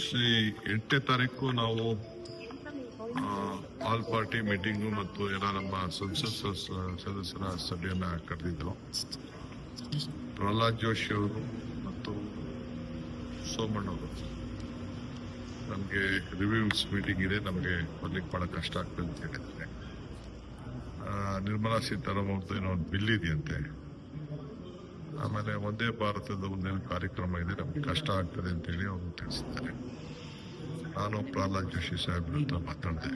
ಶ್ರೀ 8ನೇ ತಾರೀಕು ನಾವು all party meeting ಮತ್ತು ಎಲ್ಲ ನಮ್ಮ ಸಂಸತ್ ಸದಸ್ಯರ ಸಭೆಯನ್ನ ಕರೆದಿದ್ದು. ಪ್ರಹ್ಲಾದ್ ಜೋಶಿ ಅವರು ಮತ್ತು ಸೋಮಣ್ಣ ಅವರು ನಮಗೆ ರಿವ್ಯೂಸ್ ಮೀಟಿಂಗ್ ಇದೆ, ನಮಗೆ ಬರ್ಲಿಕ್ಕೆ ಬಹಳ ಕಷ್ಟ ಆಗ್ತದೆ ಅಂತ ಹೇಳಿದ್ದಾರೆ. ನಿರ್ಮಲಾ ಸೀತಾರಾಮನ್ ಏನೋ ಒಂದು ಬಿಲ್ ಇದೆಯಂತೆ, ಆಮೇಲೆ ಒಂದೇ ಭಾರತದ ಒಂದೇನು ಕಾರ್ಯಕ್ರಮ ಇದೆ, ನಮ್ಗೆ ಕಷ್ಟ ಆಗ್ತದೆ ಅಂತ ಹೇಳಿ ಅವರು ತಿಳಿಸಿದ್ದಾರೆ. ನಾನು ಪ್ರಹ್ಲಾದ್ ಜೋಶಿ ಸಾಹೇಬ್ರ ಹತ್ರ ಮಾತಾಡಿದೆ,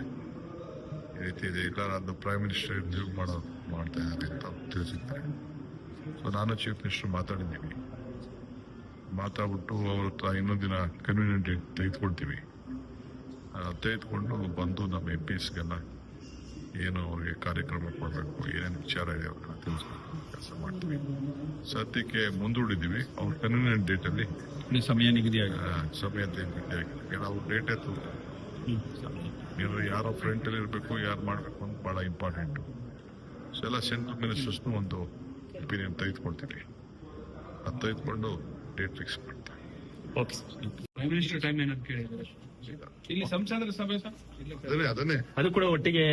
ಈ ರೀತಿ ಇದೆ, ಇಲ್ಲ ನಾನು ಪ್ರೈಮ್ ಮಿನಿಸ್ಟರ್ ರಿವ್ಯೂ ಮಾಡ್ತಾ ಇದ್ದಾರೆ ಅಂತ ತಿಳಿಸಿದ್ದಾರೆ. ಸೊ ನಾನು ಚೀಫ್ ಮಿನಿಸ್ಟರ್ ಮಾತಾಡಿದ್ದೀವಿ, ಮಾತಾಡ್ಬಿಟ್ಟು ಅವ್ರ ಹತ್ರ ಇನ್ನೊಂದಿನ ಕನ್ವೀನಿಯಂಟ್ ಡೇಟ್ ತೆಗೆದುಕೊಂಡು ಬಂದು ನಮ್ಮ MPsಗೆಲ್ಲ ಏನು ಅವ್ರಿಗೆ ಕಾರ್ಯಕ್ರಮ ಕೊಡಬೇಕು, ಏನೇನು ವಿಚಾರ ಇದೆ ಅವ್ರನ್ನ ತಿಳಿಸ್ಬೇಕು ಕೆಲಸ ಮಾಡ್ತೀವಿ. ಸದ್ಯಕ್ಕೆ ಮುಂದೂಡಿದ್ದೀವಿ, ಅವ್ರ ಕನ್ವೀನಿಯಂಟ್ ಡೇಟಲ್ಲಿ ಸಮಯ ನಿಗದಿ ನಾವು ಡೇಟ್ ಎತ್ತು ಯಾರೋ ಫ್ರಂಟಲ್ಲಿ ಇರಬೇಕು, ಯಾರು ಮಾಡಬೇಕು ಅಂತ ಬಹಳ ಇಂಪಾರ್ಟೆಂಟು. ಸೊ ಎಲ್ಲ ಸೆಂಟ್ರಲ್ ಮಿನಿಸ್ಟರ್ಸ್ನು ಒಂದು ಒಪಿನಿಯನ್ ತೆಗೆದುಕೊಳ್ತೀವಿ, ಅದು ತೆಗೆದುಕೊಂಡು ಡೇಟ್ ಫಿಕ್ಸ್ ಮಾಡ್ತೀವಿ. ಪ್ರೈಮ್ ಮಿನಿಸ್ಟರ್ ಟೈಮ್ ಏನಂತ ಕೇಳಿದ್ದಾರೆ ಇಲ್ಲಿ ಸಂಸದರ ಸಭೆ ಅದನ್ನೇ ಅದು ಕೂಡ ಒಟ್ಟಿಗೆ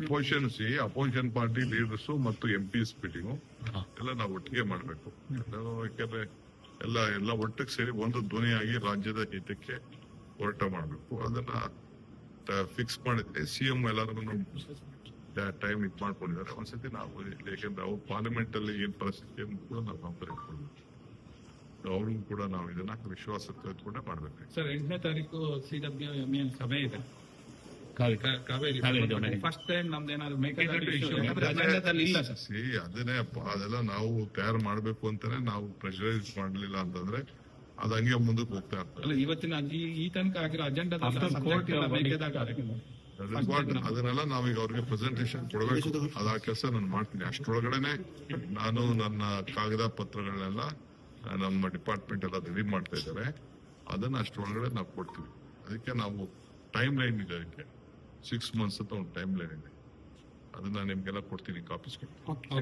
ಅಪೋಸಿಷನ್ ಪಾರ್ಟಿ ಲೀಡರ್ಸ್ ಮತ್ತು MPs ಮೀಟಿಂಗು ಎಲ್ಲ ನಾವು ಒಟ್ಟಿಗೆ ಮಾಡಬೇಕು. ಯಾಕಂದ್ರೆ ಎಲ್ಲ ಒಟ್ಟಿಗೆ ಸೇರಿ ಒಂದು ಧ್ವನಿಯಾಗಿ ರಾಜ್ಯದ ಹಿತಕ್ಕೆ ಹೋರಾಟ ಮಾಡಬೇಕು. ಅದನ್ನ ಫಿಕ್ಸ್ ಮಾಡಿದ್ರೆ CM ಎಲ್ಲರಿಗೂ ಟೈಮ್ ಇದು ಮಾಡ್ಕೊಂಡಿದ್ದಾರೆ. ಒಂದ್ಸತಿ ನಾವು ಯಾಕಂದ್ರೆ ಅವ್ರು ಪಾರ್ಲಿಮೆಂಟ್ ಅಲ್ಲಿ ಏನ್ ಪರಿಸ್ಥಿತಿ ಅಂತ ಕೂಡ ನಾವು ಕಂಪೇರ್ ಅವ್ರಿಗೂ ಕೂಡ ನಾವು ಇದನ್ನ ವಿಶ್ವಾಸ ತೆಗೆದುಕೊಂಡೇ ಮಾಡ್ಬೇಕು. ಸರ್ 8ನೇ ತಾರೀಕು CWMA ಸಭೆ ಇದೆ ಕಾವೇರಿ. ಫಸ್ಟ್ ಟೈಮ್ ನಮ್ದೇನಾದ್ರು ಅದನ್ನೇ ಅದೆಲ್ಲ ನಾವು ತಯಾರು ಮಾಡ್ಬೇಕು ಅಂತಾನೆ ನಾವು ಪ್ರೆಷರೈಸ್ ಮಾಡ್ಲಿಲ್ಲ ಅಂತಂದ್ರೆ ಅದು ಹಂಗೆ ಮುಂದಕ್ಕೆ ಹೋಗ್ತಾ ಇರ್ತದೆ. ಇವತ್ತಿನ ಈ ತನಕ ಆಗಿರೋ ಅಜೆಂಡಾ ಅದನ್ನೆಲ್ಲ ನಾವೀಗ ಅವ್ರಿಗೆ ಪ್ರೆಸೆಂಟೇಶನ್ ಕೊಡಬೇಕು. ಅದ ಕೆಲಸ ನಾನು ಮಾಡ್ತೀನಿ. ಅಷ್ಟರೊಳಗಡೆನೆ ನಾನು ನನ್ನ ಕಾಗದ ಪತ್ರಗಳನ್ನೆಲ್ಲ ನಮ್ಮ ಡಿಪಾರ್ಟ್ಮೆಂಟ್ ಎಲ್ಲ ರೆಡಿ ಮಾಡ್ತಾ ಇದ್ದಾರೆ. ಅದನ್ನ ಅಷ್ಟರೊಳಗಡೆ ನಾವು ಕೊಡ್ತೀವಿ. ಅದಕ್ಕೆ ನಾವು ಟೈಮ್ ಲೈನ್ ಇದೆ, ಅದಕ್ಕೆ 6 months ಅಂತ ಒಂದು ಟೈಮ್ ಲೈನ್ ಇದೆ. ಅದನ್ನ ನಿಮ್ಗೆಲ್ಲ ಕೊಡ್ತೀನಿ, ಕಾಪೀಸ್ ಕೊಡ್ತೀನಿ.